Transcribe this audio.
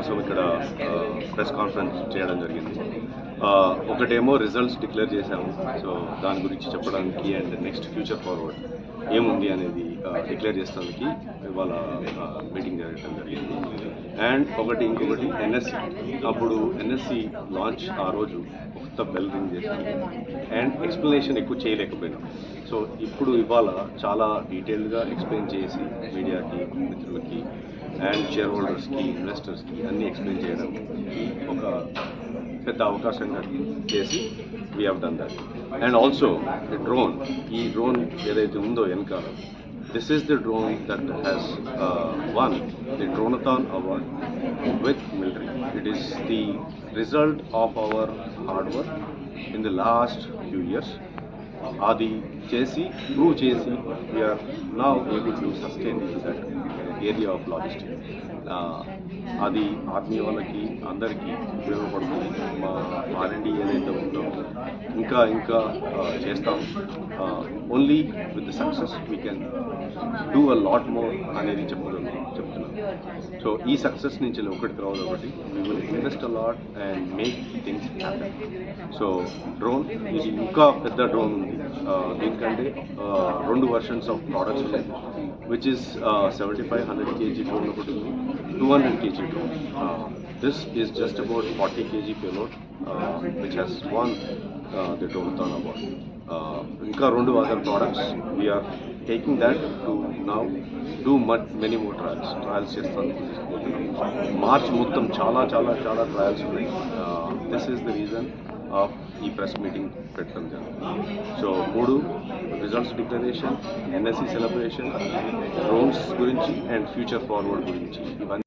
కోసం ఇక్కడ press conference చేయడం జరిగింది. ఒకటేమో రిజల్ట్స్ డిక్లేర్ చేశాము, సో దాని గురించి చెప్పడానికి అండ్ నెక్స్ట్ ఫ్యూచర్ ఫార్వర్డ్ ఏముంది అనేది డిక్లేర్ చేస్తానికి ఇవాళ మీటింగ్ జరగడం జరిగింది. అండ్ ఇంకొకటి ఎన్ఎస్సి, అప్పుడు ఎన్ఎస్సి లాంచ్ ఆ రోజు కొత్త బెల్ రింగ్ చేశాము అండ్ ఎక్స్ప్లెనేషన్ ఎక్కువ చేయలేకపోయినాం. సో ఇప్పుడు ఇవాళ చాలా డీటెయిల్డ్గా ఎక్స్ప్లెయిన్ చేసి మీడియాకి, మిత్రులకి అండ్ షేర్ హోల్డర్స్కి, ఇన్వెస్టర్స్కి అన్నీ ఎక్స్ప్లెయిన్ చేయడం ఒక పెద్ద అవకాశంగా చేసి we have done that. And also the drone, ఈ డ్రోన్ ఏదైతే ఉందో వెనకాల, this is the drone that has won the Dronathon Award with military. It is the result of our hard work in the last few years. Adi chesi, prove chesi, we are now able to sustain into that area of logistics. అది army వాళ్ళకి అందరికీ ఉపయోగపడుతుంది. మా R&D ఏదైతే ఉందో ఇంకా చేస్తాం. Only with the success we can do a lot more అనేది చెప్తున్నాను. సో ఈ సక్సెస్ నుంచి ఒకటి తర్వాత ఒకటి we will invest a lot and make things happen. So drone, ఇది ఇంకా పెద్ద డ్రోన్ ఉంది. దీనికంటే 2 వర్షన్స్ ఆఫ్ ప్రోడక్ట్స్ ఉన్నాయి, విచ్ ఇస్ 75-100 kg డ్రోన్ ఒకటి ఉంది, 200 kg drone. This is just about 40 kg payload, which has won the Dronathon Award. Inka 2 other products, we are taking that to now do many more trials chestam. March mottam chala trials ఉన్నాయి. This is the reason of ఈ press meeting పెట్టడం జరిగింది. So 3 results declaration, NSC celebration, drones గురించి and future forward గురించి ఇవన్నీ